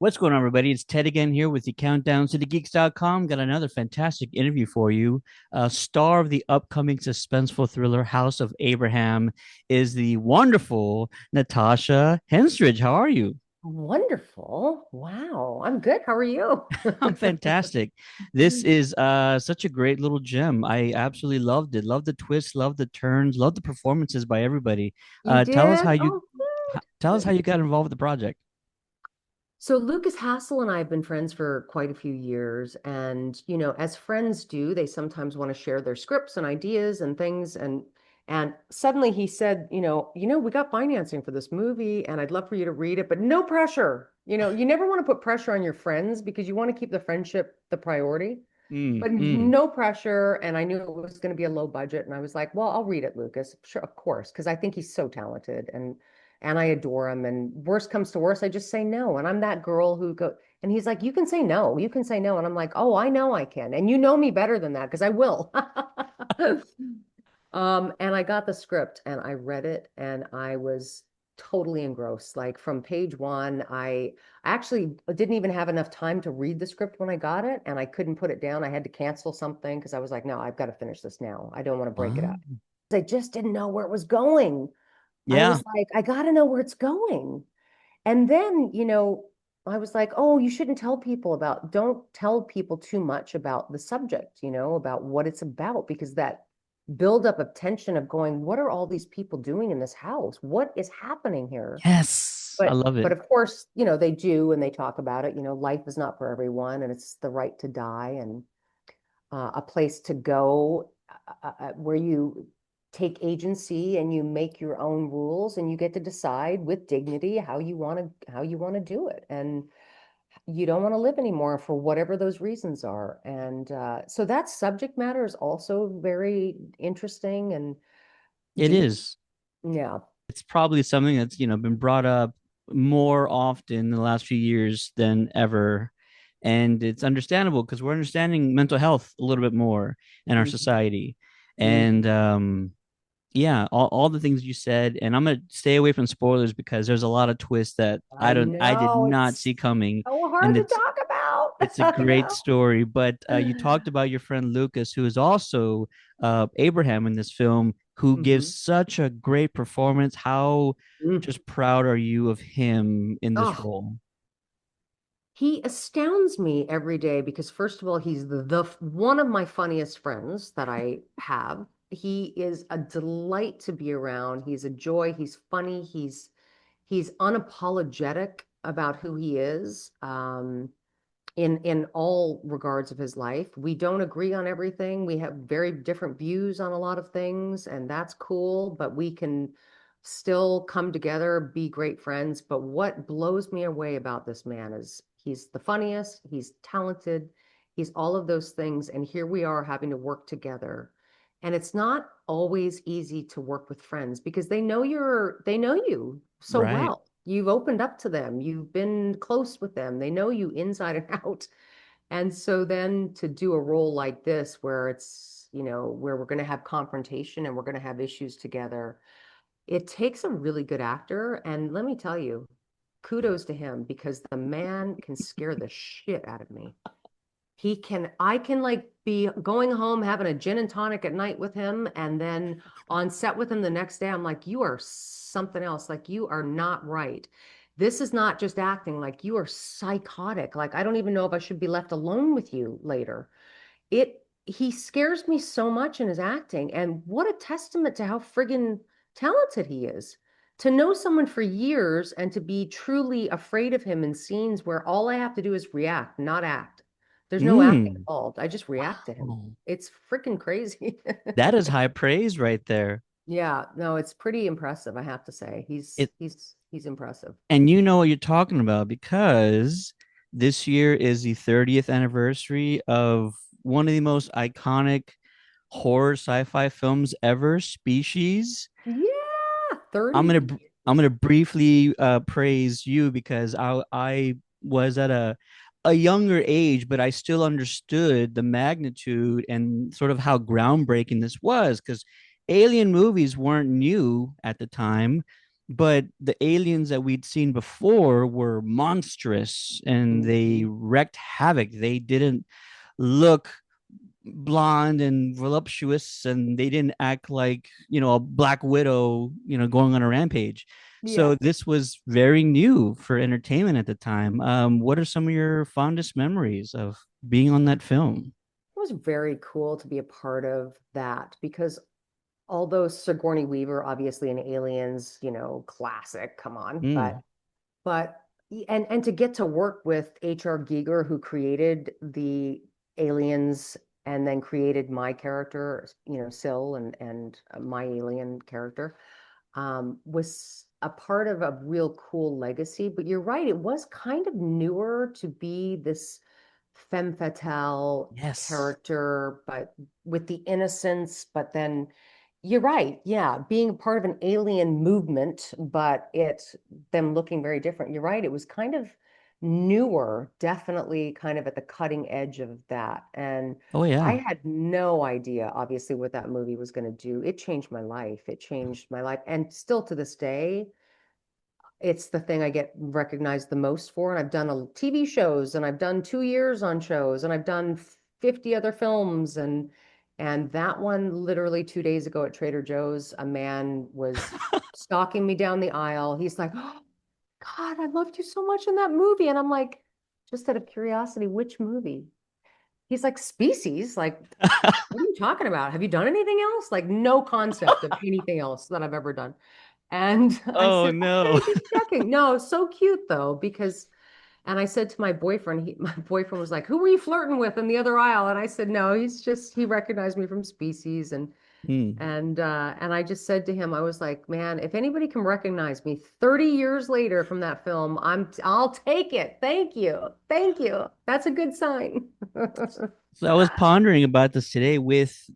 What's going on, everybody? It's Ted again here with the Countdown to the Geeks.com. Got another fantastic interview for you. Star of the upcoming suspenseful thriller House of Abraham is the wonderful Natasha Henstridge. How are you? Wonderful. Wow. I'm good. How are you? I'm fantastic. This is such a great little gem. I absolutely loved it. Loved the twists, loved the turns, loved the performances by everybody. You Tell us did? how you Oh, good. tell us how Good. you got involved with the project. So Lucas Hassel and I have been friends for quite a few years. And, as friends do, they sometimes want to share their scripts and ideas and things. And suddenly he said, we got financing for this movie and I'd love for you to read it, but no pressure. You never want to put pressure on your friends because you want to keep the friendship the priority. Mm, But mm. no pressure. And I knew it was going to be a low budget. And I was like, well, I'll read it, Lucas. Sure, of course, because I think he's so talented and I adore him. And worst comes to worst, I just say no. And I'm that girl who go and he's like, you can say no, you can say no. And I'm like, oh, I know I can. And you know me better than that because I will. And I got the script and I read it and I was totally engrossed. Like from page one, I actually didn't even have enough time to read the script when I got it and I couldn't put it down. I had to cancel something because I was like, no, I've got to finish this now. I don't want to break it Wow. up. I just didn't know where it was going. I Yeah. was like, I got to know where it's going. And then, I was like, oh, you shouldn't tell people don't tell people too much about the subject, about what it's about, because that buildup of tension of going, what are all these people doing in this house? What is happening here? Yes. I love But it. of course, they do and they talk about it. Life is not for everyone, and it's the right to die and a place to go where you take agency and you make your own rules and you get to decide with dignity how you want to do it. And you don't want to live anymore for whatever those reasons are. And so that subject matter is also very interesting and It deep. is. Yeah. It's probably something that's, been brought up more often in the last few years than ever. And it's understandable because we're understanding mental health a little bit more in our Mhm. society. And Mhm. yeah, all the things you said. And I'm gonna stay away from spoilers because there's a lot of twists that I I did know not it's see coming. so hard And to talk about. it's a I great know. story. But you talked about your friend Lucas, who is also Abraham in this film, who gives Mhm. such a great performance. How Mm. just proud are you of him in this Oh, role? he astounds me every day because first of all, he's the one of my funniest friends that I have. He is a delight to be around. He's a joy. He's funny. He's unapologetic about who he is. In all regards of his life. We don't agree on everything. We have very different views on a lot of things, and that's cool, but we can still come together, be great friends. But what blows me away about this man is he's the funniest, he's talented, he's all of those things, and here we are having to work together. And it's not always easy to work with friends because they know you so Right. well. You've opened up to them. You've been close with them. They know you inside and out. And so then to do a role like this, where where we're going to have confrontation and we're going to have issues together, it takes a really good actor. And let me tell you, kudos to him because the man can scare the shit out of me. I can like be going home having a gin and tonic at night with him, and then on set with him the next day, I'm like, you are something else. Like, you are not right. This is not just acting, like, you are psychotic. Like, I don't even know if I should be left alone with you later. He scares me so much in his acting, and what a testament to how friggin' talented he is. To know someone for years and to be truly afraid of him in scenes where all I have to do is react, not act. There's no acting Mm. involved. I just react to him. Wow. It's freaking crazy. That is high praise right there. Yeah, no, it's pretty impressive, I have to say. He's It he's he's impressive. and you know what you're talking about because this year is the 30th anniversary of one of the most iconic horror sci-fi films ever, Species. Yeah, I'm 30. gonna I'm gonna briefly praise you because I was at a younger age, but I still understood the magnitude and sort of how groundbreaking this was because alien movies weren't new at the time. but the aliens that we'd seen before were monstrous and they Mhm. wreaked havoc. They didn't look blonde and voluptuous, and they didn't act like, a Black Widow, going on a rampage. So Yeah. this was very new for entertainment at the time. What are some of your fondest memories of being on that film? It was very cool to be a part of that because although Sigourney Weaver, obviously in Aliens, classic, come on, Mm. but and to get to work with H.R. Giger, who created the Aliens and then created my character, Syl and my alien character, was a part of a real cool legacy. But you're right, it was kind of newer to be this femme fatale Yes. character, but with the innocence. But then you're right, yeah, being a part of an alien movement, but them looking very different. You're right, it was kind of newer, definitely kind of at the cutting edge of that. And Oh I yeah. had no idea, obviously, what that movie was going to do. It changed my life. It changed my life. And still to this day, it's the thing I get recognized the most for. And I've done TV shows and I've done 2 years on shows and I've done 50 other films. And that one, literally 2 days ago at Trader Joe's, a man was stalking me down the aisle. He's like, "Oh, God, I loved you so much in that movie." And I'm like, just out of curiosity, which movie? He's like, Species? Like, what are you talking about? Have you done anything else? Like, no concept of anything else that I've ever done. And I Oh said, no. okay, just checking. No, so cute though, because, and I said to my boyfriend, my boyfriend was like, who were you flirting with in the other aisle? And I said, no, he recognized me from Species. Hmm. And I just said to him, I was like, man, if anybody can recognize me 30 years later from that film, I'll take it. Thank you. Thank you. That's a good sign. So I was pondering about this today with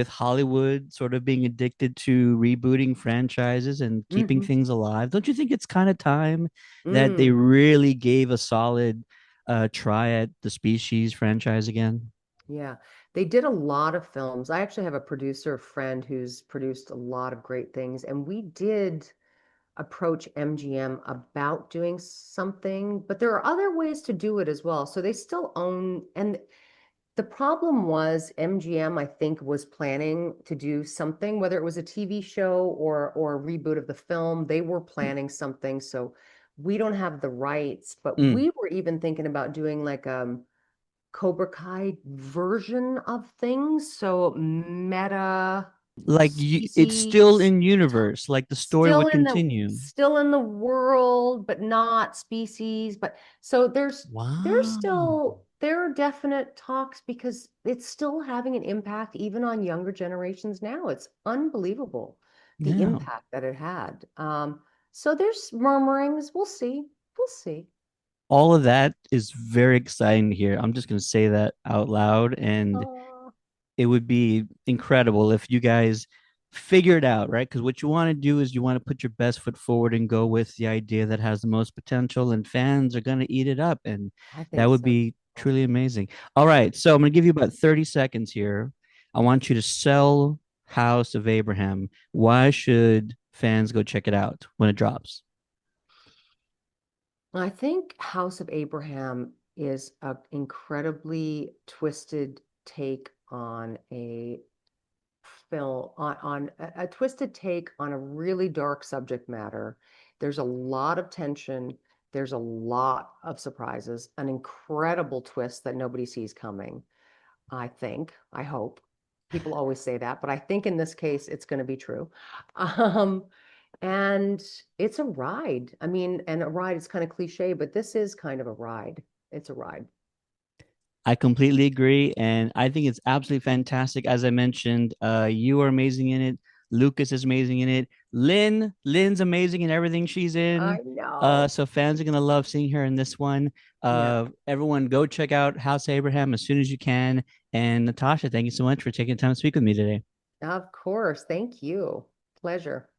Hollywood sort of being addicted to rebooting franchises and keeping Hmm. things alive. Don't you think it's kind of time that they Mm. really gave a solid try at the Species franchise again? Yeah, they did a lot of films. I actually have a producer friend who's produced a lot of great things, and we did approach MGM about doing something, but there are other ways to do it as well. So they still own, and the problem was MGM, I think, was planning to do something, whether it was a TV show or a reboot of the film. They were planning something, so we don't have the rights, but Mm. we were even thinking about doing like Cobra Kai version of things. So meta Like it's still species, in universe, like the story would continue. still in the world, but not species. But so Wow. there are definite talks because it's still having an impact even on younger generations now. It's unbelievable the Yeah. impact that it had. So there's murmurings. We'll see. We'll see. All of that is very exciting to hear. I'm just going to say that out loud. And Uh, it would be incredible if you guys figure it out, right? Because what you want to do is you want to put your best foot forward and go with the idea that has the most potential, and fans are going to eat it up. And I that think would so. be truly amazing. All right. So I'm going to give you about 30 seconds here. I want you to sell House of Abraham. Why should fans go check it out when it drops? I think House of Abraham is an incredibly twisted take on a film, on a twisted take on a really dark subject matter. There's a lot of tension. There's a lot of surprises, an incredible twist that nobody sees coming. I think, I hope. People always say that, but I think in this case, it's going to be true. Um, and it's a ride. I mean, and a ride is kind of cliche, but this is kind of a ride. It's a ride. I completely agree, and I think it's absolutely fantastic. As I mentioned, you are amazing in it. Lucas is amazing in it. Lynn's amazing in everything she's in. I know. So fans are gonna love seeing her in this one. Yeah, Everyone, go check out House Abraham as soon as you can. And Natasha, thank you so much for taking the time to speak with me today. of course. Thank you. Pleasure.